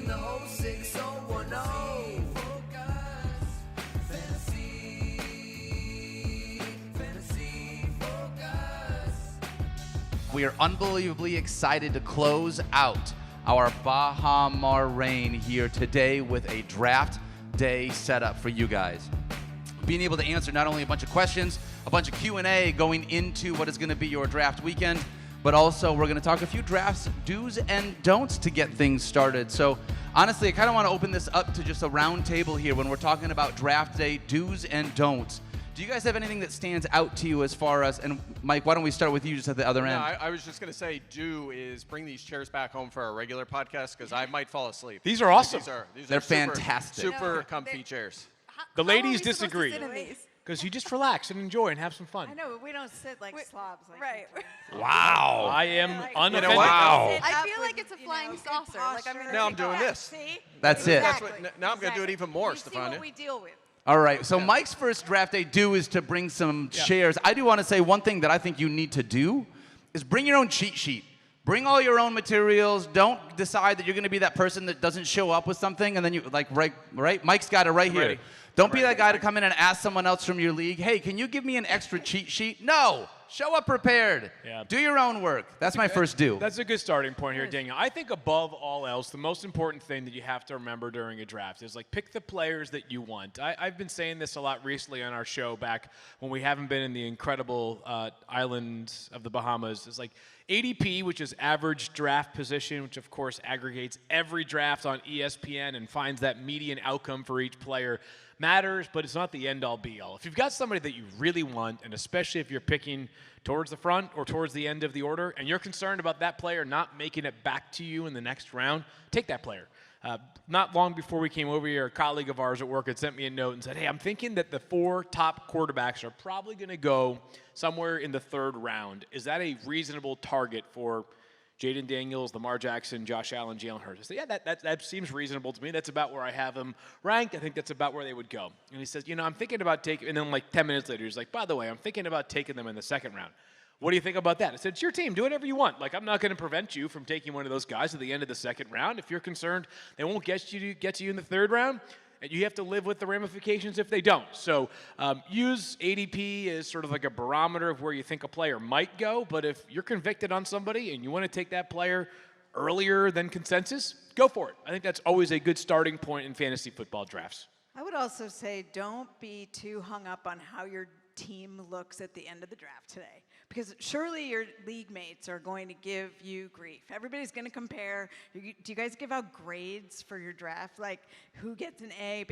the whole 6010. Fantasy Focus. We are unbelievably excited to close out our Baha Mar reign here today with a draft day setup for you guys. Being able to answer not only a bunch of questions, a bunch of Q&A going into what is going to be your draft weekend, but also we're going to talk a few drafts, do's and don'ts to get things started. So honestly, I kind of want to open this up to just a round table here when we're talking about draft day, do's and don'ts. Do you guys have anything that stands out to you as far as, and Mike, why don't we start with you just at the other end? I was just going to say, do is bring these chairs back home for our regular podcast because I might fall asleep. These are awesome. They're fantastic. Super comfy chairs. The ladies disagree. Because you just relax and enjoy and have some fun. I know, but we don't sit like slobs. Like Right. Wow. I am unoffended. Wow. I feel like it's a flying saucer. Like Now I'm doing this. See? That's it. That's what, now I'm going to do it even more, You see Stephania. what we deal with. All right, so Mike's first draft day do is to bring some chairs. I do want to say one thing that I think you need to do is bring your own cheat sheet. Bring all your own materials. Don't decide that you're going to be that person that doesn't show up with something and then you, like, right? Mike's got it right here. Ready. Don't be that guy to come in and ask someone else from your league, hey, can you give me an extra cheat sheet? No. Show up prepared. Yeah. Do your own work. That's my first do. That's a good starting point here, Daniel. I think above all else, the most important thing that you have to remember during a draft is like pick the players that you want. I've been saying this a lot recently on our show back when we haven't been in the incredible island of the Bahamas. It's like ADP, which is average draft position, which of course aggregates every draft on ESPN and finds that median outcome for each player, matters, but it's not the end-all be-all. If you've got somebody that you really want, and especially if you're picking towards the front or towards the end of the order, and you're concerned about that player not making it back to you in the next round, take that player. Not long before we came over here, a colleague of ours at work had sent me a note and said, hey, I'm thinking that the 4 top quarterbacks are probably going to go somewhere in the 3rd round. Is that a reasonable target for Jaden Daniels, Lamar Jackson, Josh Allen, Jalen Hurts? I said, yeah, that seems reasonable to me. That's about where I have them ranked. I think that's about where they would go. And he says, I'm thinking about taking, and then like 10 minutes later, he's like, by the way, I'm thinking about taking them in the 2nd round. What do you think about that? I said, it's your team. Do whatever you want. Like, I'm not going to prevent you from taking one of those guys at the end of the 2nd round. If you're concerned they won't get to you in the 3rd round, and you have to live with the ramifications if they don't. So use ADP as sort of like a barometer of where you think a player might go, but if you're convicted on somebody and you want to take that player earlier than consensus, go for it. I think that's always a good starting point in fantasy football drafts. I would also say don't be too hung up on how your team looks at the end of the draft today. Because surely your league mates are going to give you grief. Everybody's going to compare. Do you guys give out grades for your draft? Like, who gets an A?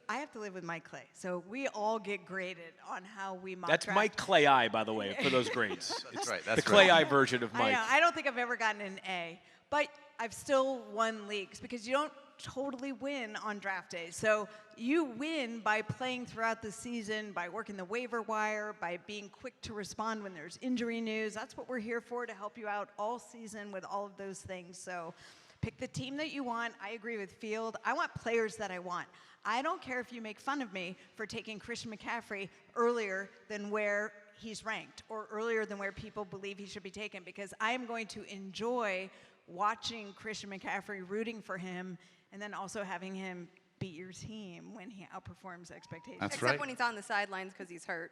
I have to live with Mike Clay, so we all get graded on how we mock That's draft. Mike Clay-I, by the way, for those grades. That's right. The Clay-I version of Mike. I don't think I've ever gotten an A, but I've still won leagues because you don't totally win on draft day. So you win by playing throughout the season, by working the waiver wire, by being quick to respond when there's injury news. That's what we're here for, to help you out all season with all of those things. So pick the team that you want. I agree with Field. I want players that I want. I don't care if you make fun of me for taking Christian McCaffrey earlier than where he's ranked or earlier than where people believe he should be taken, because I am going to enjoy watching Christian McCaffrey, rooting for him, and then also having him beat your team when he outperforms expectations. That's Except right. when he's on the sidelines because he's hurt.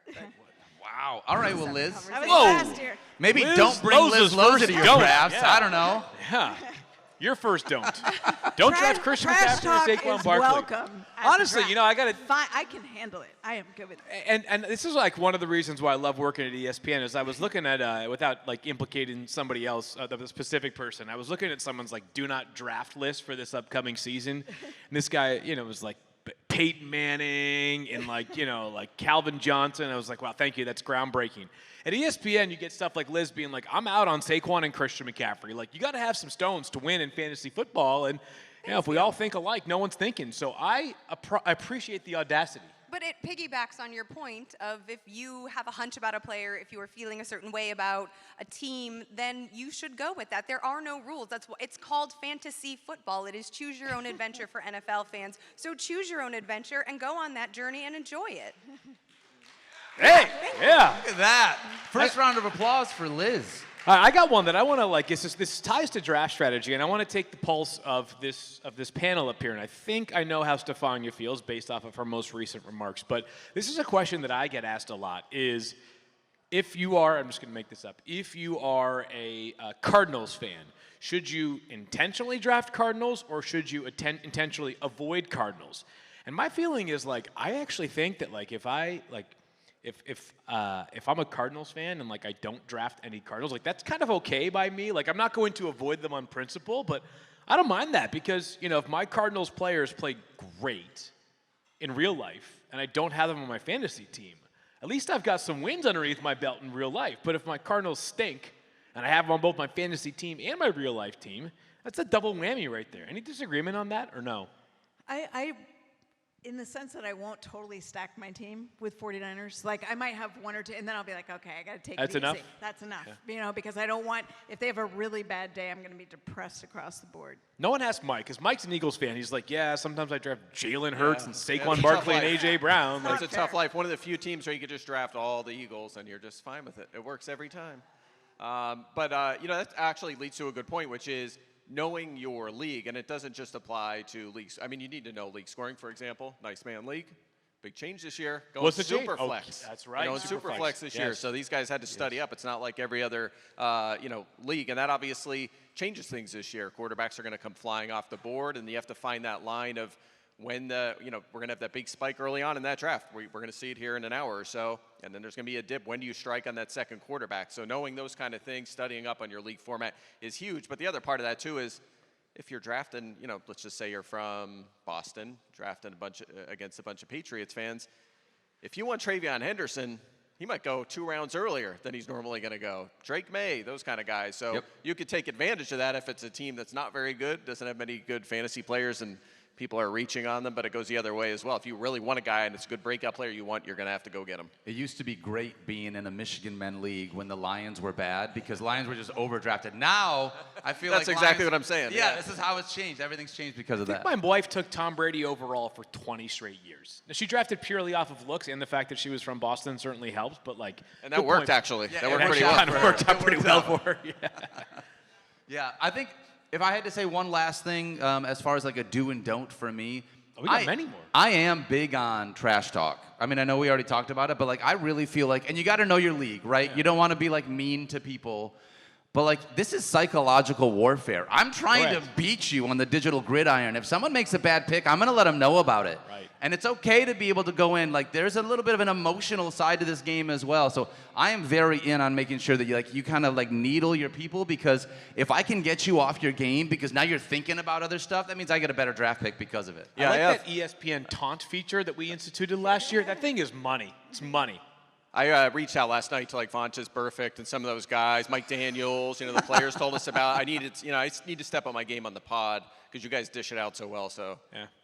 Wow. All right, well, Liz. I was Whoa. last year. Maybe Liz don't bring Liz Loza's Loza first to your don't. drafts. Yeah. I don't know. Yeah. Your first don't. Don't draft Christian Trash McCaffrey or talk Saquon is Barkley. welcome at the Honestly, draft. I got to. Fine, I can handle it. I am good with it. And this is like one of the reasons why I love working at ESPN is I was looking at, without like implicating somebody else, the specific person, I was looking at someone's like do not draft list for this upcoming season. And this guy, was like Peyton Manning and like Calvin Johnson. I was like, wow, thank you. That's groundbreaking. At ESPN, you get stuff like Liz being like, I'm out on Saquon and Christian McCaffrey. Like, you got to have some stones to win in fantasy football. And, if we all think alike, no one's thinking. So I appreciate the audacity. But it piggybacks on your point of if you have a hunch about a player, if you are feeling a certain way about a team, then you should go with that. There are no rules. That's what it's called, fantasy football. It is choose your own adventure for NFL fans. So choose your own adventure and go on that journey and enjoy it. Hey, yeah. Look at that. First round of applause for Liz. I got one that I want to like. This ties to draft strategy, and I want to take the pulse of this panel up here. And I think I know how Stephania feels based off of her most recent remarks. But this is a question that I get asked a lot: is if you are, I'm just going to make this up. If you are a Cardinals fan, should you intentionally draft Cardinals or should you intentionally avoid Cardinals? And my feeling is like I actually think that like if I'm a Cardinals fan and like I don't draft any Cardinals, like that's kind of okay by me. Like I'm not going to avoid them on principle, but I don't mind that because if my Cardinals players play great in real life and I don't have them on my fantasy team, at least I've got some wins underneath my belt in real life. But if my Cardinals stink and I have them on both my fantasy team and my real life team, that's a double whammy right there. Any disagreement on that or no? I in the sense that I won't totally stack my team with 49ers. Like, I might have one or two, and then I'll be like, okay, I got to take it easy. Enough? That's enough. Yeah. Because I don't want, if they have a really bad day, I'm going to be depressed across the board. No one asked Mike, because Mike's an Eagles fan. He's like, yeah, sometimes I draft Jalen Hurts and Saquon Barkley and A.J. Brown. It's a tough life. One of the few teams where you could just draft all the Eagles, and you're just fine with it. It works every time. But that actually leads to a good point, which is knowing your league, and it doesn't just apply to leagues. I mean, you need to know league scoring, for example. Nice man league. Big change this year. Going What's the change? Superflex. Oh, that's right. Superflex this year. So these guys had to study up. It's not like every other, league. And that obviously changes things this year. Quarterbacks are going to come flying off the board, and you have to find that line of when we're going to have that big spike early on in that draft. We're going to see it here in an hour or so, and then there's going to be a dip. When do you strike on that second quarterback? So knowing those kind of things, studying up on your league format is huge. But the other part of that, too, is if you're drafting, let's just say you're from Boston, drafting against a bunch of Patriots fans, if you want Travion Henderson, he might go 2 rounds earlier than he's normally going to go. Drake May, those kind of guys. So you could take advantage of that if it's a team that's not very good, doesn't have many good fantasy players, and people are reaching on them, but it goes the other way as well. If you really want a guy and it's a good breakout player you're going to have to go get him. It used to be great being in a Michigan men league when the Lions were bad because Lions were just overdrafted. Now, I feel that's like exactly Lions, what I'm saying. Yeah, this is how it's changed. Everything's changed because of that. My wife took Tom Brady overall for 20 straight years. Now, she drafted purely off of looks, and the fact that she was from Boston certainly helps, but And that worked, actually. Yeah, that worked pretty well. well. Kind of worked out pretty well for her. Yeah. Yeah, I think if I had to say one last thing as far as like a do and don't for me, we got many more. I am big on trash talk. I mean, I know we already talked about it, but like I really feel like, and you got to know your league, right? Yeah. You don't want to be like mean to people, but like this is psychological warfare. I'm trying to beat you on the digital gridiron. If someone makes a bad pick, I'm going to let them know about it. Right. And it's okay to be able to go in. Like there's a little bit of an emotional side to this game as well. So I am very in on making sure that you kind of like needle your people, because if I can get you off your game because now you're thinking about other stuff, that means I get a better draft pick because of it. Yeah, I like that ESPN taunt feature that we instituted last year. That thing is money. It's money. I reached out last night to like Vontaze Burfict and some of those guys, Mike Daniels, the players told us about. I need to step up my game on the pod because you guys dish it out so well. So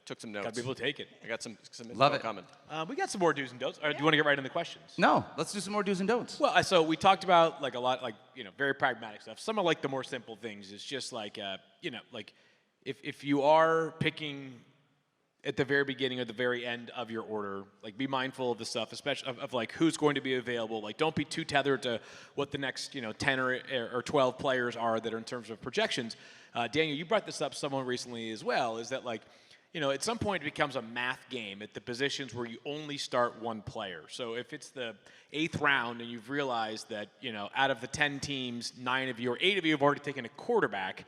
took some notes. Got people to take it. I got some Love info it. coming. We got some more do's and don'ts. Do you want to get right into the questions? No, let's do some more do's and don'ts. Well, so we talked about like a lot, like very pragmatic stuff. Some of like the more simple things is just like like if you are picking at the very beginning or the very end of your order, like be mindful of the stuff, especially of like who's going to be available. Like don't be too tethered to what the next 10 or 12 players are that are in terms of projections. Daniel, you brought this up somewhat recently as well, is that like, at some point it becomes a math game at the positions where you only start one player. So if it's the 8th round and you've realized that, out of the 10 teams, 9 of you or 8 of you have already taken a quarterback,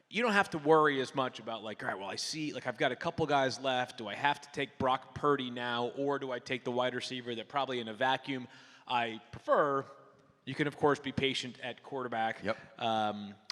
you don't have to worry as much about like, all right, well, I see, like I've got a couple guys left. Do I have to take Brock Purdy now, or do I take the wide receiver that probably in a vacuum I prefer? You can, of course, be patient at quarterback. Yep.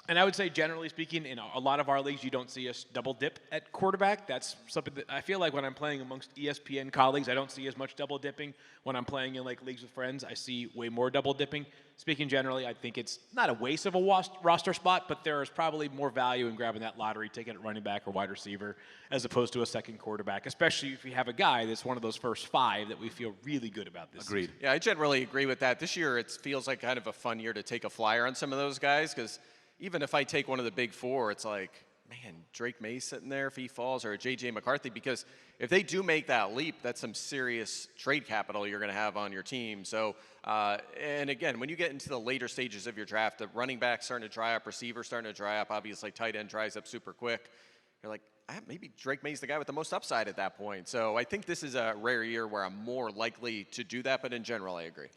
And I would say, generally speaking, in a lot of our leagues, you don't see us double dip at quarterback. That's something that I feel like when I'm playing amongst ESPN colleagues, I don't see as much double dipping. When I'm playing in like leagues with friends, I see way more double dipping. Speaking generally, I think it's not a waste of a roster spot, but there is probably more value in grabbing that lottery ticket at running back or wide receiver as opposed to a second quarterback, especially if you have a guy that's one of those first 5 that we feel really good about this Agreed. season. Yeah, I generally agree with that. This year, it feels like kind of a fun year to take a flyer on some of those guys because even if I take one of the big 4, it's like man, Drake May sitting there if he falls, or a J.J. McCarthy, because if they do make that leap, that's some serious trade capital you're going to have on your team. So, and again, when you get into the later stages of your draft, the running back starting to dry up, receiver starting to dry up, obviously tight end dries up super quick. You're like, maybe Drake May's the guy with the most upside at that point. So I think this is a rare year where I'm more likely to do that, but in general, I agree.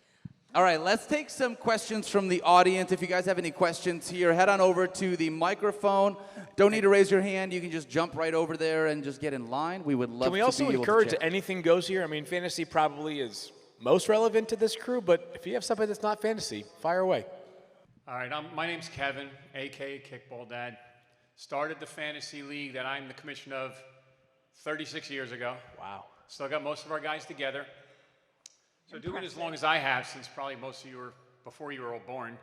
All right, let's take some questions from the audience. If you guys have any questions here, head on over to the microphone. Don't need to raise your hand. You can just jump right over there and just get in line. We would love to Can we also be able to encourage chat. anything goes here? I mean, fantasy probably is most relevant to this crew, but if you have something that's not fantasy, fire away. All right, my name's Kevin, a.k.a. Kickball Dad. Started the fantasy league that I'm the commissioner of 36 years ago. Wow. Still got most of our guys together. So doing it as long as I have, since probably most of you were before you were all born.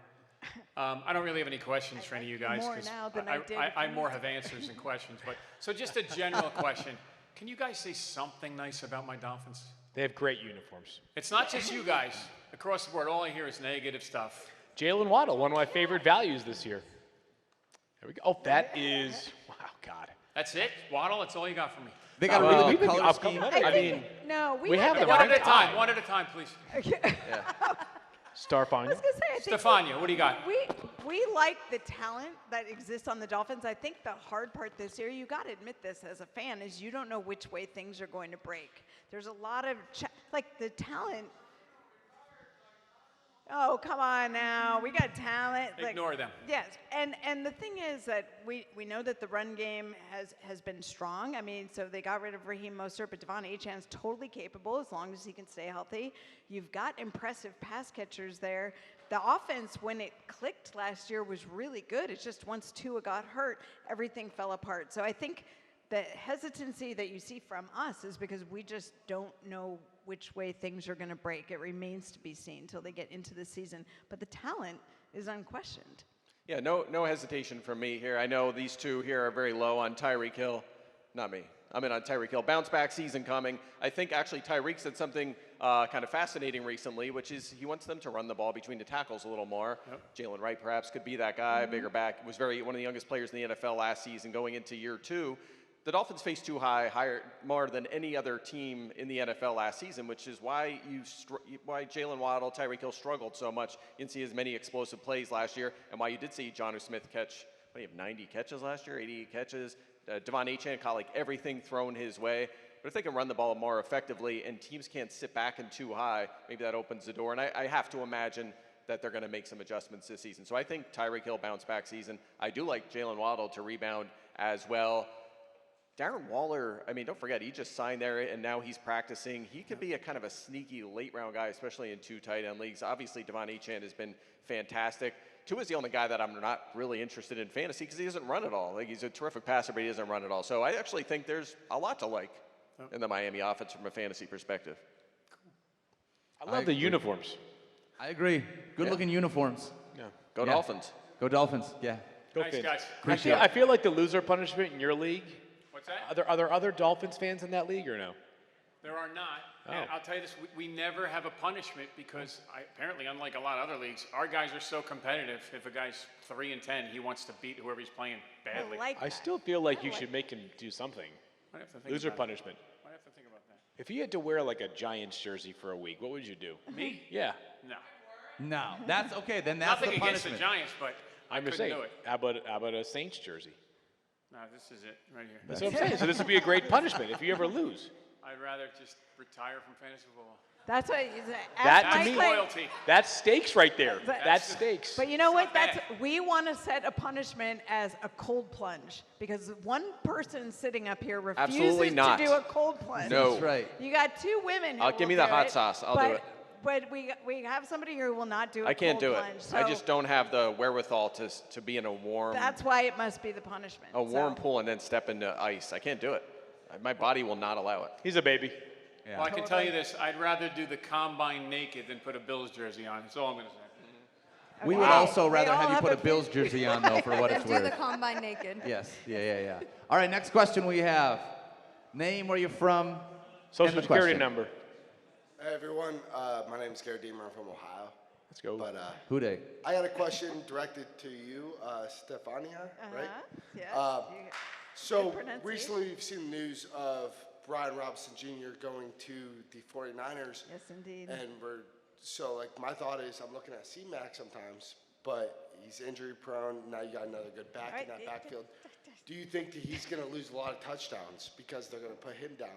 I don't really have any questions for any of you guys. More 'cause now than I did. I more have answers than questions. But so just a general question. Can you guys say something nice about my Dolphins? They have great uniforms. It's not just you guys. Across the board, all I hear is negative stuff. Jalen Waddle, one of my favorite values this year. There we go. Oh, that is, wow, God. That's it? Waddle, that's all you got for me. They got a really good color I'll scheme. come- I I think, mean, no, we have the One right at a time, time. one at a time, please. Starfine. I was gonna say, I think Stefania, what do you got? we like the talent that exists on the Dolphins. I think the hard part this year, you got to admit this as a fan, is you don't know which way things are going to break. There's a lot of like the talent. Oh, come on now. We got talent. Ignore them. Yes. And the thing is that we know that the run game has been strong. I mean, so they got rid of Raheem Mostert, but Devon Achane's totally capable as long as he can stay healthy. You've got impressive pass catchers there. The offense, when it clicked last year, was really good. It's just once Tua got hurt, everything fell apart. So I think the hesitancy that you see from us is because we just don't know which way things are going to break. It remains to be seen until they get into the season. But the talent is unquestioned. Yeah, no hesitation from me here. I know these two here are very low on Tyreek Hill. Not me. I'm in on Tyreek Hill. Bounce back season coming. I think actually Tyreek said something kind of fascinating recently, which is he wants them to run the ball between the tackles a little more. Yep. Jalen Wright perhaps could be that guy, bigger back. Was one of the youngest players in the NFL last season going into year 2. The Dolphins faced too higher more than any other team in the NFL last season, which is why why Jalen Waddle, Tyreek Hill struggled so much. You didn't see as many explosive plays last year, and why you did see Jonnu Smith catch, what do you have, 90 catches last year, 88 catches. Devon Achane caught like everything thrown his way. But if they can run the ball more effectively and teams can't sit back and too high, maybe that opens the door. And I have to imagine that they're going to make some adjustments this season. So I think Tyreek Hill bounce back season. I do like Jalen Waddle to rebound as well. Darren Waller, I mean, don't forget, he just signed there, and now he's practicing. He could be a kind of a sneaky late-round guy, especially in 2 tight end leagues. Obviously, Devon Achane has been fantastic. Tua is the only guy that I'm not really interested in fantasy because he doesn't run at all. Like, he's a terrific passer, but he doesn't run at all. So I actually think there's a lot to like in the Miami offense from a fantasy perspective. I love the uniforms. I agree. Good-looking uniforms. Yeah. Go Dolphins. Go Dolphins, yeah. Go Nice, Fins. guys. I feel like the loser punishment in your league. What's that? Are there other Dolphins fans in that league or no? There are not. Oh. And I'll tell you this, we never have a punishment because apparently, unlike a lot of other leagues, our guys are so competitive. If a guy's 3-10, he wants to beat whoever he's playing badly. I still feel like you should make him do something. Might have to think Loser about it. punishment. Might have to think about that. If you had to wear like a Giants jersey for a week, what would you do? Me? Yeah. No. No, that's okay. Then that's Nothing the against the punishment. Giants, but I I'm just couldn't saying. do it. How about a Saints jersey? No, this is it right here. That's what I'm saying. So this would be a great punishment if you ever lose. I'd rather just retire from fantasy football. That's what you said. That to That's me- loyalty. That's stakes right there. But- That's stakes. But you know what? not bad. We want to set a punishment as a cold plunge because one person sitting up here refuses Absolutely not. to do a cold plunge. No. That's right. You got 2 women who Give will me the do hot it, sauce. I'll but, do it. But we have somebody here who will not do a I can't cold do it. plunge. I so just don't have the wherewithal to be in a warm That's why it must be the punishment. warm So- pool and then step into ice. I can't do it. My body will not allow it. He's a baby. Yeah. Well, I can tell you this. I'd rather do the combine naked than put a Bills jersey on. That's all I'm going to say. We would Okay. also We rather all have you have put a a Bills jersey on, though, for what it's Do the worth. combine naked. Yes, yeah. All right, next question we have. Name, where you're from, Social and the security question. number. Hey everyone, my name is Gary Deemer. I'm from Ohio. Let's go. But Who dey? I got a question directed to you, Stephania, right? Yes. So pronunciation. recently we've seen the news of Brian Robinson Jr. going to the 49ers. Yes, indeed. And my thought is I'm looking at C-Mac sometimes, but he's injury prone. Now you got another good back in that backfield. Do you think that he's going to lose a lot of touchdowns because they're going to put him down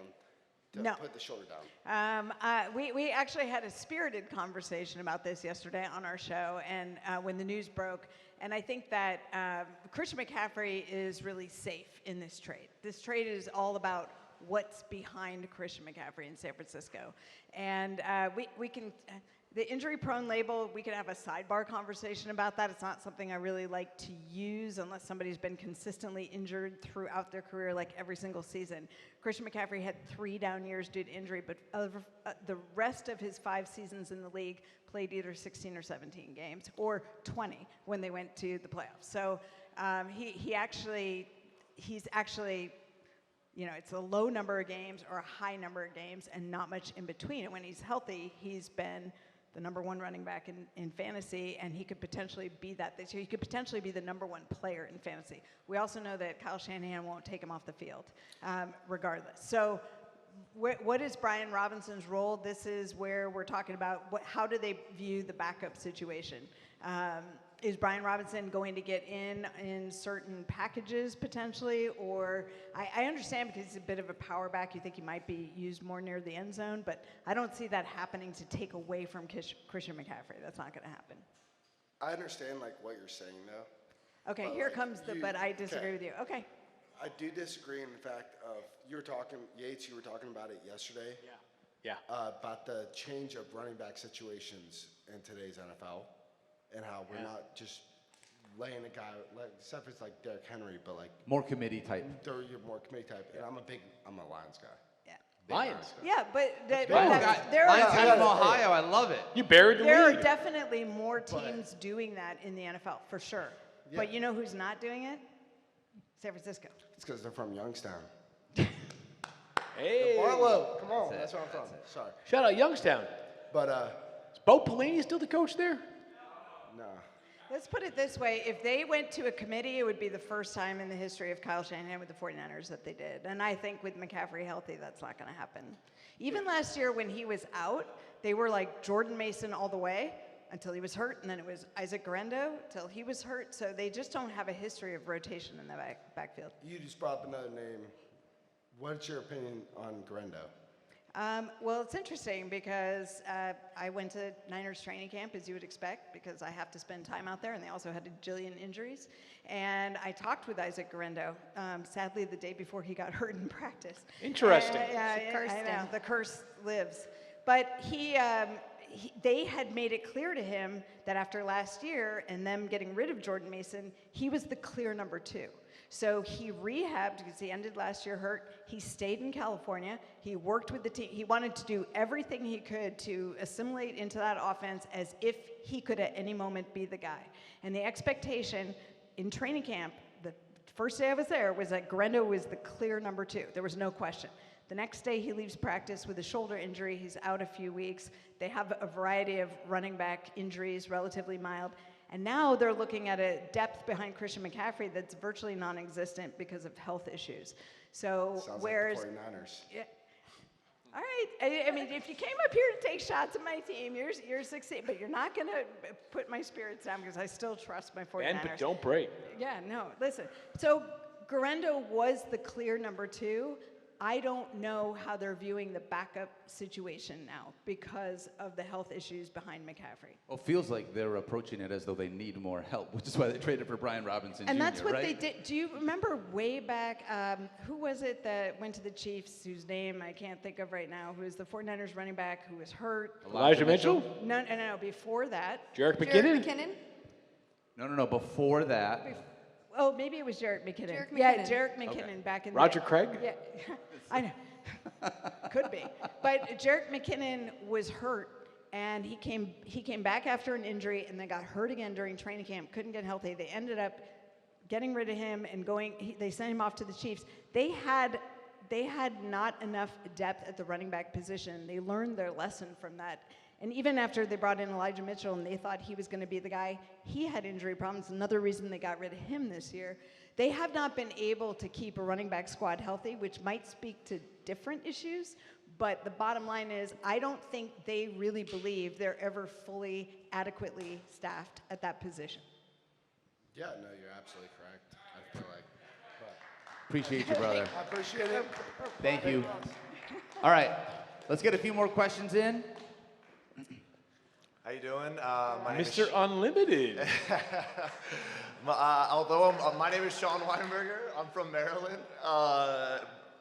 to put the shoulder down? We actually had a spirited conversation about this yesterday on our show, and when the news broke. And I think that Christian McCaffrey is really safe in this trade. This trade is all about what's behind Christian McCaffrey in San Francisco. And we can, the injury-prone label, we could have a sidebar conversation about that. It's not something I really like to use unless somebody's been consistently injured throughout their career, like every single season. Christian McCaffrey had 3 down years due to injury, but the rest of his 5 seasons in the league played either 16 or 17 games, or 20 when they went to the playoffs. So he's actually, it's a low number of games or a high number of games and not much in between. And when he's healthy, he's been the number 1 running back in fantasy, and he could potentially be that this year. He could potentially be the number 1 player in fantasy. We also know that Kyle Shanahan won't take him off the field, regardless. So what is Brian Robinson's role? This is where we're talking about how do they view the backup situation? Is Brian Robinson going to get in certain packages potentially? Or I understand because he's a bit of a power back. You think he might be used more near the end zone, but I don't see that happening to take away from Christian McCaffrey. That's not going to happen. I understand what you're saying though. Okay, But, here like, comes but I disagree with you. Okay. I do disagree in the fact of Yates, you were talking about it yesterday. Yeah. About the change of running back situations in today's NFL and how we're not just laying a guy, except it's like Derrick Henry, but More committee type. you're more committee type. And I'm a Lions guy. Yeah. Big Lions? guy. Yeah, but Lions have from Ohio. I love it. You buried the there are lead. definitely more teams doing that in the NFL, for sure. Yeah. But you know who's not doing it? San Francisco. It's because they're from Youngstown. Hey. Barlow, come on, that's where I'm from. Sorry. Shout out Youngstown. But, Is Bo Pelini still the coach there? no. Let's put it this way. If they went to a committee, it would be the first time in the history of Kyle Shanahan with the 49ers that they did. And I think with McCaffrey healthy, that's not going to happen. Even last year when he was out, they were like Jordan Mason all the way until he was hurt, and then it was Isaac Guerendo till he was hurt. So they just don't have a history of rotation in the backfield. You just brought up another name. What's your opinion on Guerendo? Well, it's interesting because I went to Niners training camp, as you would expect, because I have to spend time out there, and they also had a jillion injuries. And I talked with Isaac Guerendo, sadly, the day before he got hurt in practice. Interesting. I know, the curse lives. But they had made it clear to him that after last year and them getting rid of Jordan Mason, he was the clear number 2. So he rehabbed because he ended last year hurt. He stayed in California. He worked with the team. He wanted to do everything he could to assimilate into that offense as if he could at any moment be the guy. And the expectation in training camp, the first day I was there, was that Guerendo was the clear number 2. There was no question. The next day he leaves practice with a shoulder injury. He's out a few weeks. They have a variety of running back injuries, relatively mild. And now they're looking at a depth behind Christian McCaffrey that's virtually non-existent because of health issues. So Sounds whereas, like the 49ers. yeah, all right. I mean, if you came up here to take shots at my team, you're succeeding. But you're not going to put my spirits down because I still trust my 49ers. And but don't break. Yeah, no. Listen. So Guerendo was the clear number 2. I don't know how they're viewing the backup situation now because of the health issues behind McCaffrey. Well, it feels like they're approaching it as though they need more help, which is why they traded for Brian Robinson And Jr., that's what right? they did. Do you remember way back, who was it that went to the Chiefs, whose name I can't think of right now, who was the 49ers running back who was hurt? Elijah Mitchell? No, before that. Jarek Jarek McKinnon? McKinnon? No, before that. Oh, maybe it was Jarek McKinnon. Jarek Yeah, McKinnon. Jarek McKinnon back in Roger the Craig? Yeah, I know. Could be. But Jarek McKinnon was hurt, and he came back after an injury and then got hurt again during training camp, couldn't get healthy. They ended up getting rid of him and they sent him off to the Chiefs. They had not enough depth at the running back position. They learned their lesson from that And even after they brought in Elijah Mitchell and they thought he was going to be the guy, he had injury problems. Another reason they got rid of him this year. They have not been able to keep a running back squad healthy, which might speak to different issues. But the bottom line is, I don't think they really believe they're ever fully, adequately staffed at that position. Yeah, no, you're absolutely correct. I feel like. Appreciate you, brother. I appreciate it. Thank you. All right, let's get a few more questions in. How you doing? My name is Mr. Unlimited. my name is Sean Weinberger. I'm from Maryland.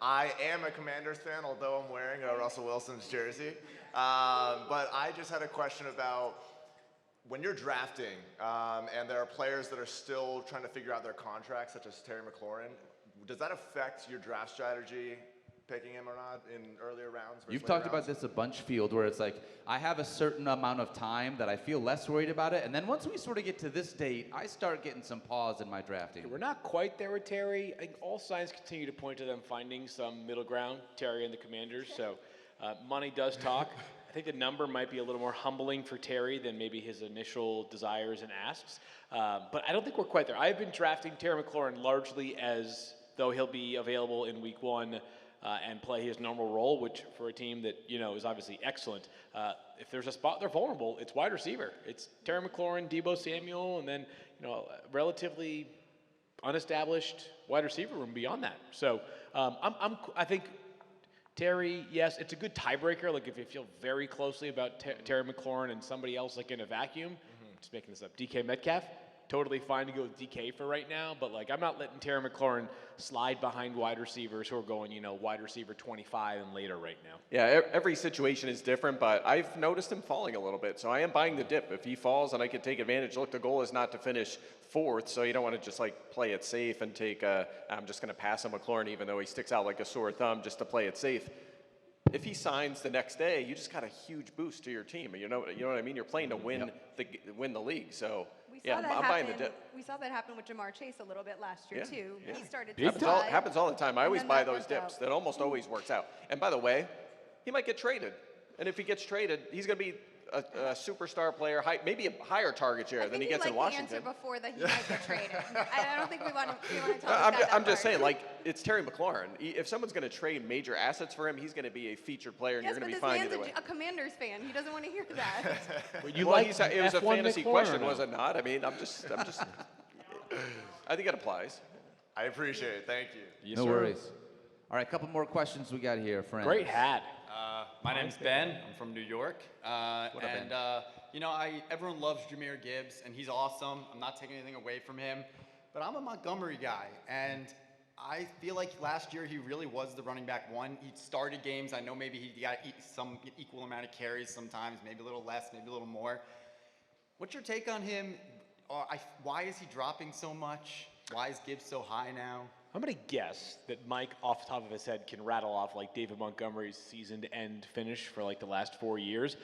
I am a Commanders fan, although I'm wearing a Russell Wilson's jersey. But I just had a question about when you're drafting, and there are players that are still trying to figure out their contracts, such as Terry McLaurin. Does that affect your draft strategy, picking him or not in earlier rounds? You've talked about this a bunch, Field, where it's like, I have a certain amount of time that I feel less worried about it, and then once we sort of get to this date, I start getting some pause in my drafting. We're not quite there with Terry. I think all signs continue to point to them finding some middle ground, Terry and the Commanders. So money does talk. I think the number might be a little more humbling for Terry than maybe his initial desires and asks. But I don't think we're quite there. I've been drafting Terry McLaurin largely as though he'll be available in week 1 and play his normal role, which for a team that, is obviously excellent. If there's a spot they're vulnerable, it's wide receiver. It's Terry McLaurin, Deebo Samuel, and then, relatively unestablished wide receiver room beyond that. So I think Terry, yes, it's a good tiebreaker. Like if you feel very closely about Terry McLaurin and somebody else like in a vacuum, just making this up, DK Metcalf, totally fine to go with DK for right now, but I'm not letting Terry McLaurin slide behind wide receivers who are going, wide receiver 25 and later right now. Yeah, every situation is different, but I've noticed him falling a little bit, so I am buying the dip. If he falls and I can take advantage, look, the goal is not to finish 4th, so you don't want to just play it safe and take I'm just going to pass on McLaurin even though he sticks out like a sore thumb just to play it safe. If he signs the next day, you just got a huge boost to your team. You know what I mean? You're playing to win the league, so I'm buying the dip. We saw that happen with Jamar Chase a little bit last year, too. Yeah. He started to Happens all the time. I always then buy that those worked dips. out. That almost always works out. And by the way, he might get traded. And if he gets traded, he's going to be a superstar player, maybe a higher target share than he gets in Washington. I think you like the answer before that he might get traded. I don't think we want to talk about that I'm just part. saying, it's Terry McLaurin. If someone's going to trade major assets for him, he's going to be a featured player, and Yes, you're going but to be this fine either man's way. a Commanders fan. He doesn't want to hear that. It was a F1 fantasy McLaurin question, or no? was it not? I mean, I'm just. I think it applies. I appreciate it. Thank you. Yes, No sir. worries. All right, a couple more questions we got here, friends. Great hat. My name's Ben. I'm from New York. Everyone loves Jahmyr Gibbs, and he's awesome. I'm not taking anything away from him. But I'm a Montgomery guy, and I feel like last year he really was the running back 1. He started games. I know maybe he got some equal amount of carries sometimes, maybe a little less, maybe a little more. What's your take on him? Why is he dropping so much? Why is Gibbs so high now? I'm going to guess that Mike, off the top of his head, can rattle off David Montgomery's season-to-end finish for the last 4 years.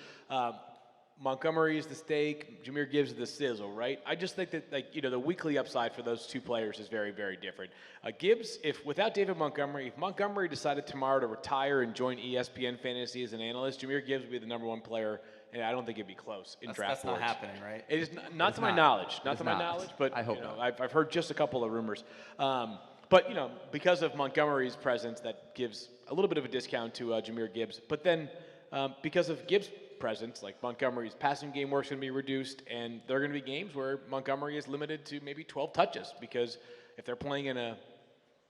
Montgomery is the steak, Jahmyr Gibbs is the sizzle, right? I just think that the weekly upside for those two players is very, very different. Gibbs, without David Montgomery, if Montgomery decided tomorrow to retire and join ESPN Fantasy as an analyst, Jahmyr Gibbs would be the number 1 player, and I don't think it'd be close in draft That's not boards. happening, right? It is not to my knowledge, but I hope not. I've heard just a couple of rumors. But because of Montgomery's presence, that gives a little bit of a discount to Jahmyr Gibbs. But then because of Gibbs' presence, Montgomery's passing game work's going to be reduced, and there are going to be games where Montgomery is limited to maybe 12 touches, because if they're playing in a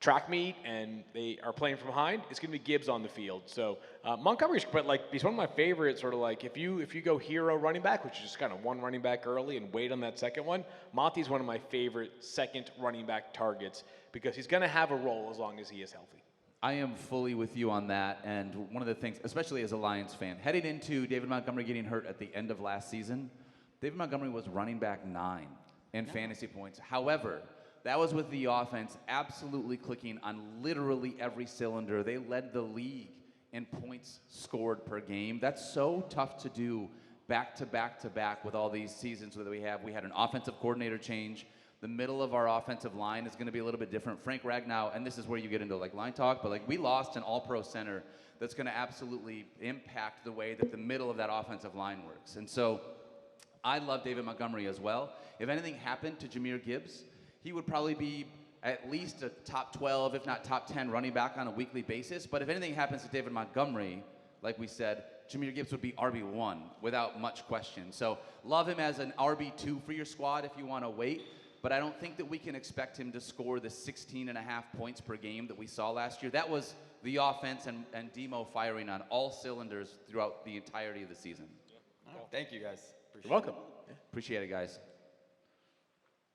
track meet and they are playing from behind, it's going to be Gibbs on the field. So Montgomery's, but he's one of my favorites. Sort of if you go hero running back, which is just kind of one running back early and wait on that second one. Monty's one of my favorite second running back targets because he's going to have a role as long as he is healthy. I am fully with you on that, and one of the things, especially as a Lions fan, heading into David Montgomery getting hurt at the end of last season, David Montgomery was running back 9 in fantasy points. However, that was with the offense absolutely clicking on literally every cylinder. They led the league in points scored per game. That's so tough to do back to back to back with all these seasons that we have. We had an offensive coordinator change. The middle of our offensive line is going to be a little bit different. Frank Ragnow, and this is where you get into like line talk, but like we lost an all-pro center that's going to absolutely impact the way that the middle of that offensive line works. And so I love David Montgomery as well. If anything happened to Jahmyr Gibbs, he would probably be at least a top 12, if not top 10 running back on a weekly basis. But if anything happens to David Montgomery, like we said, Jahmyr Gibbs would be RB1 without much question. So love him as an RB2 for your squad if you want to wait. But I don't think that we can expect him to score the 16.5 points per game that we saw last year. That was the offense and Demo firing on all cylinders throughout the entirety of the season. Thank you, guys. You're welcome. Appreciate it, guys.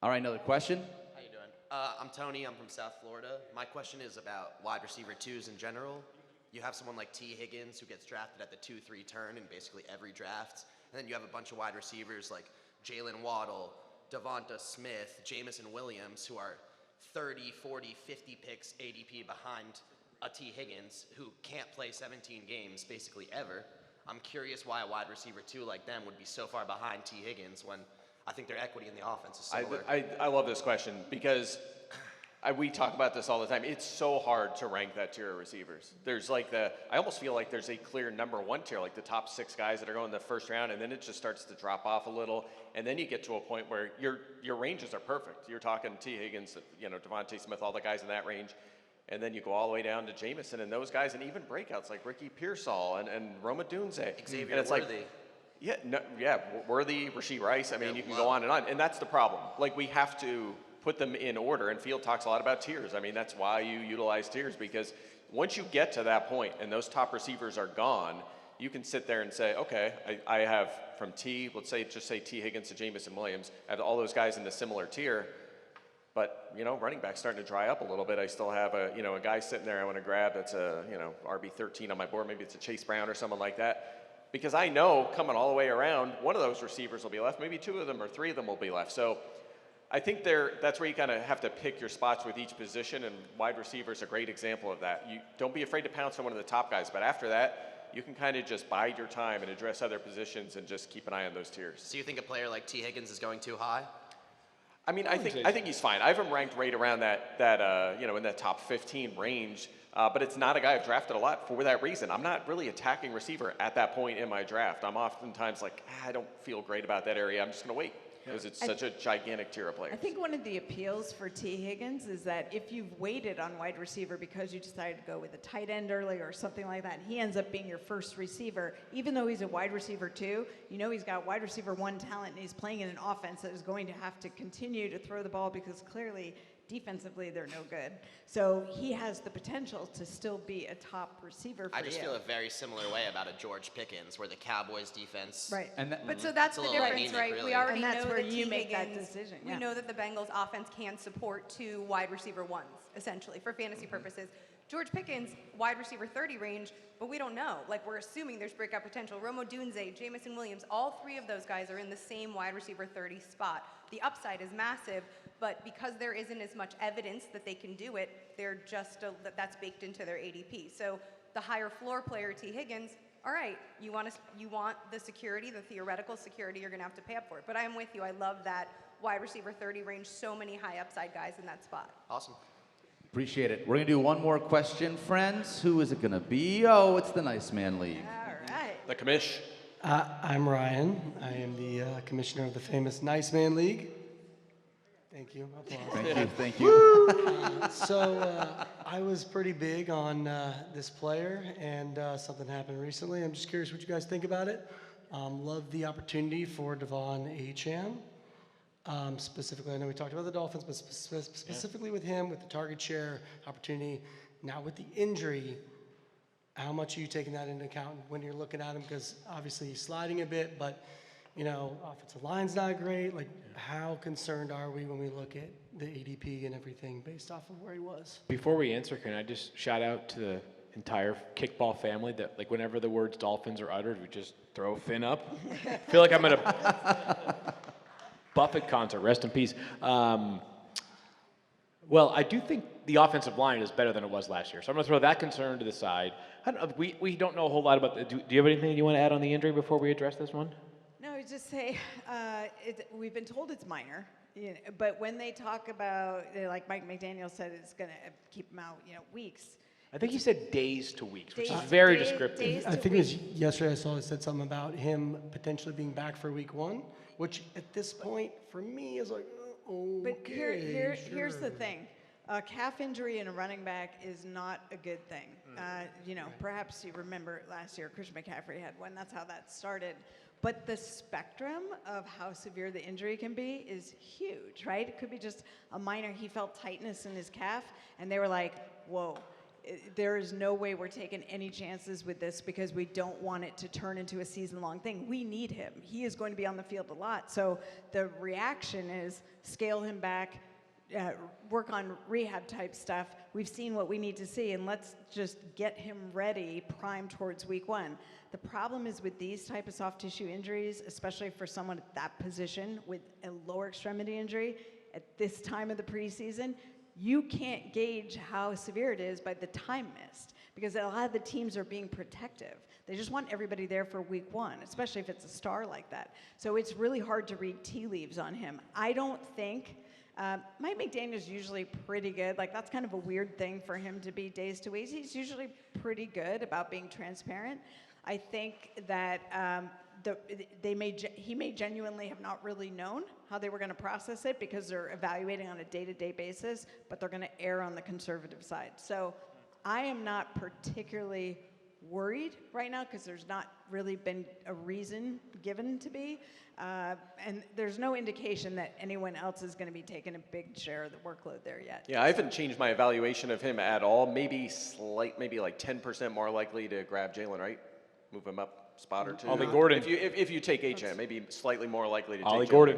All right, another question? How you doing? I'm Tony. I'm from South Florida. My question is about wide receiver twos in general. You have someone like T. Higgins who gets drafted at the 2-3 turn in basically every draft. And then you have a bunch of wide receivers like Jalen Waddle, Devonta Smith, Jamison Williams, who are 30, 40, 50 picks ADP behind a T. Higgins who can't play 17 games basically ever. I'm curious why a wide receiver two like them would be so far behind T. Higgins when I think their equity in the offense is similar. I love this question because we talk about this all the time. It's so hard to rank that tier of receivers. There's like I almost feel like there's a clear number one tier, like the top 6 guys that are going in the first round, and then it just starts to drop off a little, and then you get to a point where your ranges are perfect. You're talking T. Higgins, Devontae Smith, all the guys in that range, and then you go all the way down to Jamison and those guys, and even breakouts like Ricky Pearsall and Roma Dunze. Xavier and it's Worthy. Worthy, Rashee Rice. I mean, you can go on, and that's the problem. Like we have to put them in order, and Field talks a lot about tiers. I mean, that's why you utilize tiers, because once you get to that point and those top receivers are gone, you can sit there and say, okay, I have from T, just say T. Higgins to Jamison Williams, I have all those guys in a similar tier, but, running back's starting to dry up a little bit. I still have a guy sitting there I want to grab that's a, RB13 on my board. Maybe it's a Chase Brown or someone like that, because I know coming all the way around, one of those receivers will be left, maybe 2 of them or 3 of them will be left. So I think that's where you kind of have to pick your spots with each position, and wide receiver is a great example of that. You don't be afraid to pounce on one of the top guys, but after that, you can kind of just bide your time and address other positions and just keep an eye on those tiers. So you think a player like T. Higgins is going too high? I mean, I think he's fine. I have him ranked right around that in that top 15 range, but it's not a guy I've drafted a lot for that reason. I'm not really attacking receiver at that point in my draft. I'm oftentimes like, I don't feel great about that area. I'm just going to wait. Because it's such a gigantic tier of players. I think one of the appeals for T. Higgins is that if you've waited on wide receiver because you decided to go with a tight end early or something like that, and he ends up being your first receiver, even though he's a wide receiver 2, he's got wide receiver 1 talent, and he's playing in an offense that is going to have to continue to throw the ball because clearly defensively they're no good. So he has the potential to still be a top receiver for you. I just feel a very similar way about a George Pickens, where the Cowboys defense. Right. But so that's It's a the little difference, anemic, right? really. We already And that's know where that you T. make that Higgins, decision, We yeah. know that the Bengals offense can support 2 wide receiver 1s, essentially, for fantasy purposes. George Pickens, wide receiver 30 range, but we don't know. Like, we're assuming there's breakout potential. Roma Dunze, Jamison Williams, all 3 of those guys are in the same wide receiver 30 spot. The upside is massive, but because there isn't as much evidence that they can do it, they're just that's baked into their ADP. So the higher floor player, T. Higgins, all right, you want the security, the theoretical security, you're going to have to pay up for it. But I'm with you. I love that wide receiver 30 range, so many high upside guys in that spot. Awesome. Appreciate it. We're going to do one more question, friends. Who is it going to be? Oh, it's the Nice Man League. All right. The commish. I'm Ryan. I am the commissioner of the famous Nice Man League. Thank you. Applause. Thank you. So I was pretty big on this player, and something happened recently. I'm just curious what you guys think about it. Love the opportunity for Devon Achane. Specifically, I know we talked about the Dolphins, but specifically with him, with the target share opportunity. Now with the injury, how much are you taking that into account when you're looking at him? Because obviously he's sliding a bit, but offensive line's not great. Like, how concerned are we when we look at the ADP and everything based off of where he was? Before we answer, can I just shout out to the entire kickball family that, like, whenever the words Dolphins are uttered, we just throw Finn up. I feel like I'm at a Buffett concert. Rest in peace. Well, I do think the offensive line is better than it was last year, so I'm going to throw that concern to the side. We don't know a whole lot about do you have anything you want to add on the injury before we address this one? No, just say we've been told it's minor, but when they talk about, like Mike McDaniel said, it's going to keep him out, weeks. I think he said days to weeks, which is Days- very days- descriptive. days I to think it was weeks. yesterday I saw it said something about him potentially being back for week 1, which at this point for me is like, okay. But here's the sure. thing. A calf injury in a running back is not a good thing. Perhaps you remember last year, Christian McCaffrey had one. That's how that started. But the spectrum of how severe the injury can be is huge, right? It could be just a minor, he felt tightness in his calf, and they were like, whoa, there is no way we're taking any chances with this because we don't want it to turn into a season-long thing. We need him. He is going to be on the field a lot. So the reaction is scale him back, work on rehab type stuff. We've seen what we need to see, and let's just get him ready, primed towards week 1. The problem is with these type of soft tissue injuries, especially for someone at that position with a lower extremity injury at this time of the preseason, you can't gauge how severe it is by the time missed because a lot of the teams are being protective. They just want everybody there for week 1, especially if it's a star like that. So it's really hard to read tea leaves on him. I don't think Mike McDaniel's usually pretty good. Like, that's kind of a weird thing for him to be days to weeks. He's usually pretty good about being transparent. I think that he may genuinely have not really known how they were going to process it because they're evaluating on a day-to-day basis, but they're going to err on the conservative side. So I am not particularly worried right now because there's not really been a reason given to be. And there's no indication that anyone else is going to be taking a big share of the workload there yet. Yeah, I haven't changed my evaluation of him at all. Maybe like 10% more likely to grab Jalen Wright, move him up a spot or two. Ollie Gordon. If you take HM, maybe slightly more likely to Ollie take Gordon.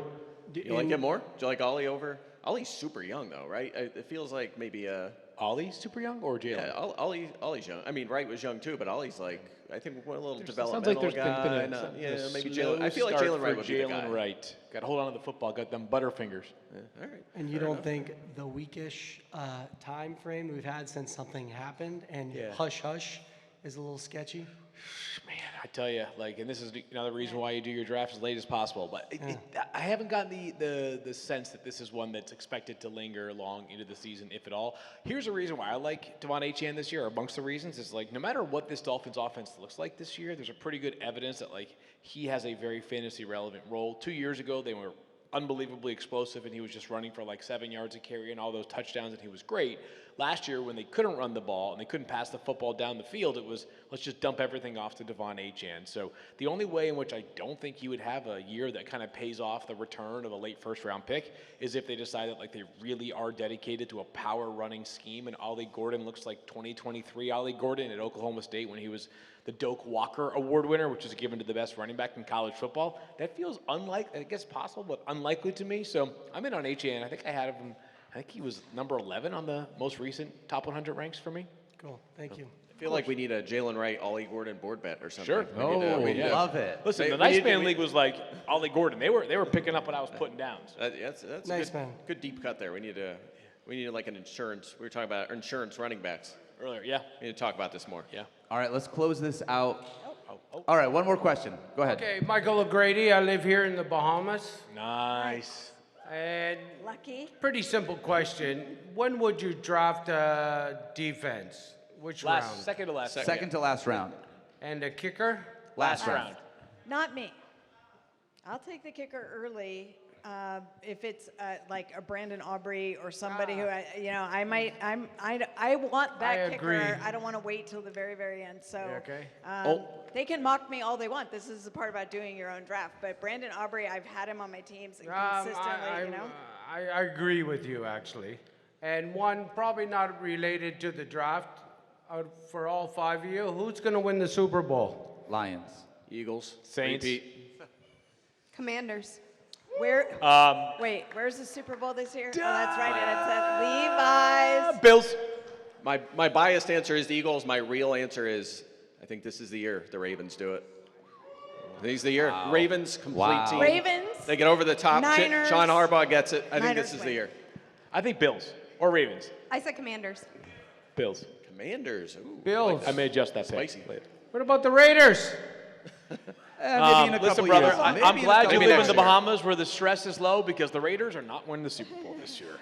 Jalen. You like him more? Do you like Ollie over? Ollie's super young though, right? It feels like maybe Ollie's super young or Jalen? Yeah, Ollie's young. I mean, Wright was young too, but Ollie's like, I think one little Sounds developmental like there's guy. been Maybe slow Jalen. I feel like start Jalen for Wright would be the guy. Jalen Wright. Got to hold on to the football. Got them butterfingers. All right. And you don't think the weekish time frame we've had since something happened and hush hush is a little sketchy? Man, I tell you, and this is another reason why you do your draft as late as possible. But I haven't gotten the sense that this is one that's expected to linger long into the season, if at all. Here's a reason why I like Devon Achane this year. Amongst the reasons is no matter what this Dolphins offense looks like this year, there's a pretty good evidence that he has a very fantasy relevant role. 2 years ago, they were unbelievably explosive, and he was just running for 7 yards a carry and all those touchdowns, and he was great. Last year, when they couldn't run the ball and they couldn't pass the football down the field, it was let's just dump everything off to Devon Achane. So the only way in which I don't think he would have a year that kind of pays off the return of a late first-round pick is if they decide that they really are dedicated to a power-running scheme, and Ollie Gordon looks like 2023 Ollie Gordon at Oklahoma State when he was the Doak Walker Award winner, which is given to the best running back in college football. That feels unlikely. I guess possible, but unlikely to me. So I'm in on Achane. I think I had him. I think he was number 11 on the most recent top 100 ranks for me. Cool. Thank you. I feel like we need a Jalen Wright, Ollie Gordon board bet or something. Sure. Love it. Listen, the We Nice need- Man we- League was Ollie Gordon. They were picking up what I was putting down. So. That's Nice, a man. good deep cut there. We need an insurance. We were talking about insurance running backs. Earlier, yeah. We need to talk about this more. Yeah. All right, let's close this out. All right, one more question. Go ahead. Okay, Michael O'Grady. I live here in the Bahamas. Nice. And Lucky. pretty simple question. When would you draft defense? Which round? Second to last. Second to last round. And a kicker? Last round. Not me. I'll take the kicker early if it's like a Brandon Aubrey or somebody who I want that I kicker. agree. I don't want to wait till the very, very end. So Okay. they can mock me all they want. This is the part about doing your own draft. But Brandon Aubrey, I've had him on my teams consistently. I agree with you, actually. And one, probably not related to the draft, for all 5 of you, who's going to win the Super Bowl? Lions. Eagles. Saints. Repeat. Commanders. Wait, where's the Super Bowl this year? Oh, that's right, and it's at Levi's. Bills. My biased answer is the Eagles. My real answer is I think this is the year the Ravens do it. I think it's the year. Ravens, complete team. Ravens. They get over the top. Niners. Sean Harbaugh gets it. I think Niners this is win. the year. I think Bills or Ravens. I said Commanders. Bills. Commanders. Ooh, Bills. I may adjust that pick Spicy. later. What about the Raiders? Maybe in a Listen, couple brother, years. I'm Maybe in a glad couple you live years. in the Bahamas where the stress is low because the Raiders are not winning the Super Bowl this year.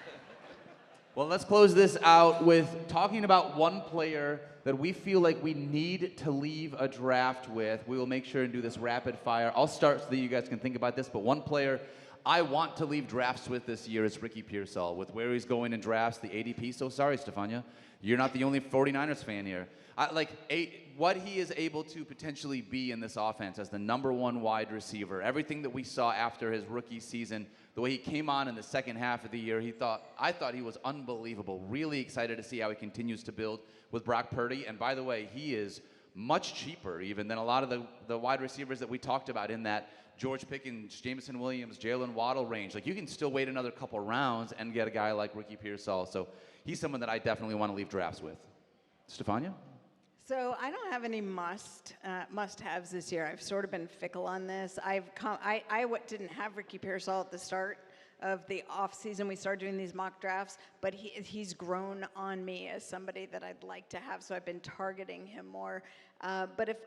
Well, let's close this out with talking about one player that we feel like we need to leave a draft with. We will make sure and do this rapid fire. I'll start so that you guys can think about this, but one player I want to leave drafts with this year is Ricky Pearsall. With where he's going in drafts, the ADP, so sorry, Stephania. You're not the only 49ers fan here. What he is able to potentially be in this offense as the #1 wide receiver, everything that we saw after his rookie season, the way he came on in the second half of the year, I thought he was unbelievable. Really excited to see how he continues to build with Brock Purdy. And by the way, he is much cheaper even than a lot of the wide receivers that we talked about in that George Pickens, Jameson Williams, Jalen Waddle range. Like, you can still wait another couple rounds and get a guy like Ricky Pearsall. So he's someone that I definitely want to leave drafts with. Stephania? So I don't have any must-haves this year. I've sort of been fickle on this. I didn't have Ricky Pearsall at the start of the off season. We started doing these mock drafts, but he's grown on me as somebody that I'd like to have. So I've been targeting him more. But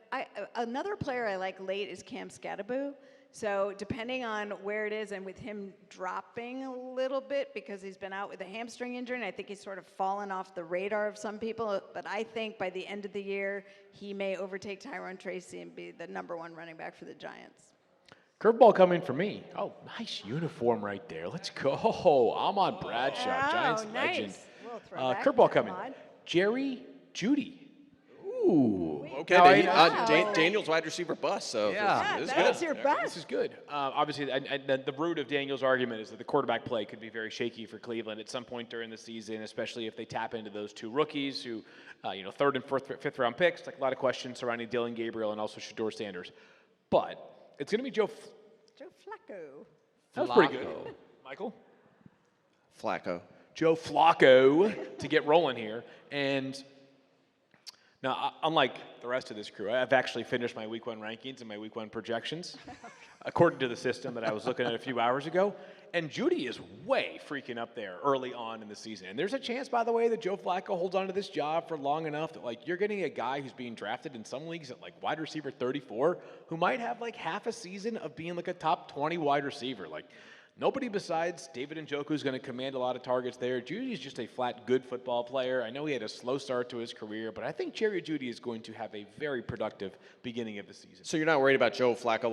another player I like late is Cam Skattebo. So depending on where it is, and with him dropping a little bit because he's been out with a hamstring injury, and I think he's sort of fallen off the radar of some people, but I think by the end of the year, he may overtake Tyrone Tracy and be the #1 running back for the Giants. Curveball coming for me. Oh, nice uniform right there. Let's go. Ahmad Bradshaw, Giants nice. legend. Little throwback Curveball to coming. Ahmad. Jerry Judy. Ooh. Okay, Now, Daniel's wide receiver bust, so this is that's good. your best. This is good. Obviously, the root of Daniel's argument is that the quarterback play could be very shaky for Cleveland at some point during the season, especially if they tap into those two rookies who, third and fifth round picks. Like, a lot of questions surrounding Dylan Gabriel and also Shador Sanders. But it's going to be Joe Flacco. That was pretty good. Michael? Flacco. Joe Flacco to get rolling here. And now, unlike the rest of this crew, I've actually finished my Week 1 rankings and my Week 1 projections, according to the system that I was looking at a few hours ago. And Judy is way freaking up there early on in the season. And there's a chance, by the way, that Joe Flacco holds on to this job for long enough that, you're getting a guy who's being drafted in some leagues at, wide receiver 34 who might have, half a season of being, a top 20 wide receiver. Nobody besides David Njoku is going to command a lot of targets there. Judy's just a flat good football player. I know he had a slow start to his career, but I think Jerry Judy is going to have a very productive beginning of the season. So you're not worried about Joe Flacco,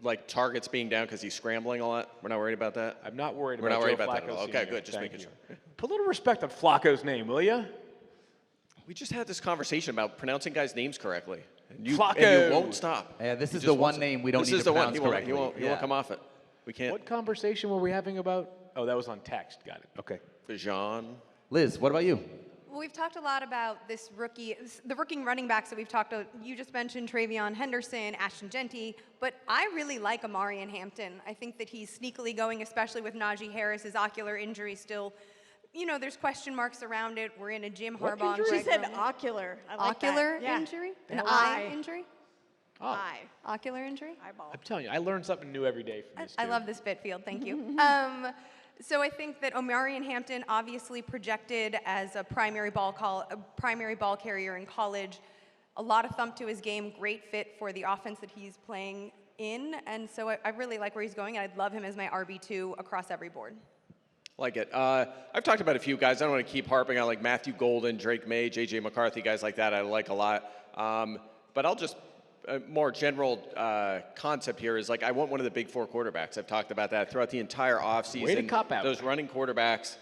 like targets being down because he's scrambling a lot? We're not worried about that? I'm not worried We're about not worried Joe about Flacco that at all. Okay, Sr. good. Just Thank making you. sure. Put a little respect on Flacco's name, will you? We just had this conversation about pronouncing guys' names correctly. And Flacco. And you won't stop. Yeah, this You is just the won't one stop. name we don't This need is to the one. pronounce He won't- correctly. He won't come off it. We can't. What conversation were we having about? Oh, that was on text. Got it. Okay. Fajan. Liz, what about you? Well, we've talked a lot about the rookie running backs that we've talked about. You just mentioned Travion Henderson, Ashton Genty, but I really like Amarian Hampton. I think that he's sneakily going, especially with Najee Harris's ocular injury still. There's question marks around it. We're in a Jim Harbaugh. She said ocular. I like ocular that. Yeah. injury? An An eye eye. injury? Oh. Eye. Ocular injury? Eyeball. I'm telling you, I learn something new every day from this I dude. love this bit field, thank you. So I think that Omarion Hampton, obviously projected as a primary ball carrier in college, a lot of thump to his game, great fit for the offense that he's playing in, and so I really like where he's going, and I'd love him as my RB2 across every board. Like it. I've talked about a few guys. I don't want to keep harping on Matthew Golden, Drake May, J.J. McCarthy, guys like that I like a lot. But I'll just, a more general concept here is I want one of the big four quarterbacks. I've talked about that throughout the entire offseason. Way to cop out. Those running quarterbacks,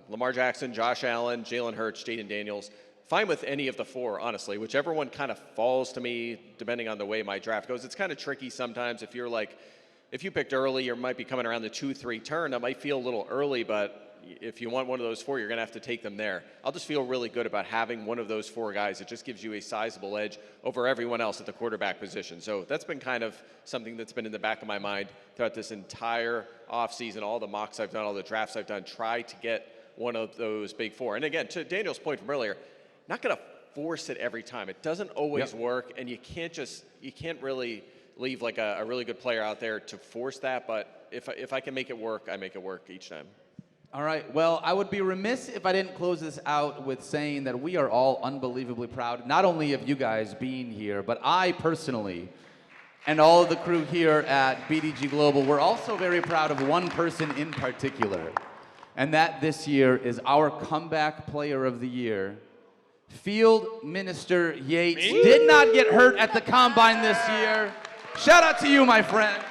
Lamar Jackson, Josh Allen, Jalen Hurts, Jaden Daniels. Fine with any of the four, honestly. Whichever one kind of falls to me, depending on the way my draft goes. It's kind of tricky sometimes if you're if you picked early, you might be coming around the 2-3 turn. That might feel a little early, but if you want one of those four, you're going to have to take them there. I'll just feel really good about having one of those four guys. It just gives you a sizable edge over everyone else at the quarterback position. So that's been kind of something that's been in the back of my mind throughout this entire offseason, all the mocks I've done, all the drafts I've done, try to get one of those big four. And again, to Daniel's point from earlier, not going to force it every time. It doesn't always work, and you can't really leave a really good player out there to force that, but if I can make it work, I make it work each time. All right. Well, I would be remiss if I didn't close this out with saying that we are all unbelievably proud, not only of you guys being here, but I personally and all of the crew here at BDG Global, we're also very proud of one person in particular. And that this year is our comeback player of the year. Field Minister Yates did not get hurt at the combine this year. Shout out to you, my friend.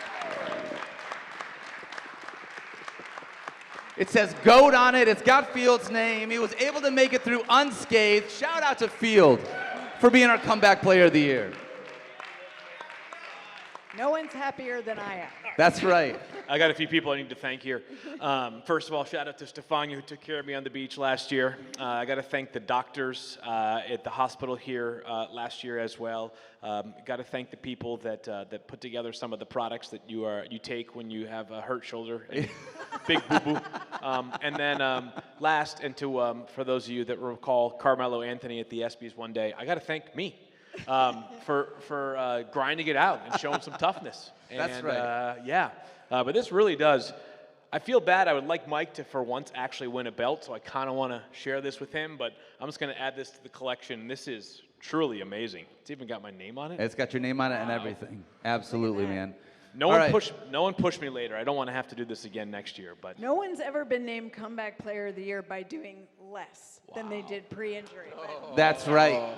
It says GOAT on it. It's got Field's name. He was able to make it through unscathed. Shout out to Field for being our comeback player of the year. No one's happier than I am. That's right. I got a few people I need to thank here. First of all, shout out to Stephania, who took care of me on the beach last year. I got to thank the doctors at the hospital here last year as well. Got to thank the people that put together some of the products that you take when you have a hurt shoulder, big boo-boo. And then last, and for those of you that recall Carmelo Anthony at the ESPYs one day, I got to thank me. For grinding it out and showing some toughness. That's right. But this really does. I feel bad. I would like Mike to, for once, actually win a belt, so I kind of want to share this with him, but I'm just going to add this to the collection. This is truly amazing. It's even got my name on it. It's got your name on it and everything. Absolutely, man. No one pushed me later. I don't want to have to do this again next year. But no one's ever been named comeback player of the year by doing less than they did pre-injury. That's right.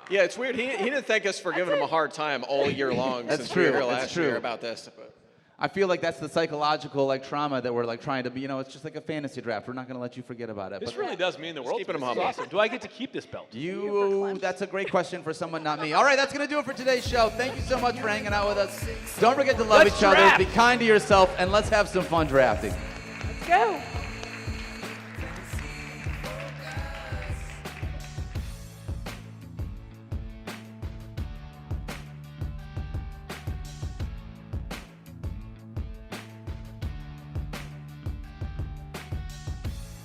Yeah, it's weird. He didn't thank us for giving him a hard time all year long. That's since true. We were here That's last true. year about this. But. I feel like that's the psychological trauma that we're trying to be. It's just like a fantasy draft. We're not going to let you forget about it. This really does mean the world. Keeping him This is humble. awesome. Do I get to keep this belt? That's a great question for someone not me. All right, that's going to do it for today's show. Thank you so much for hanging out with us. Don't forget to love each other, be kind to yourself, and let's have some fun drafting. Let's go.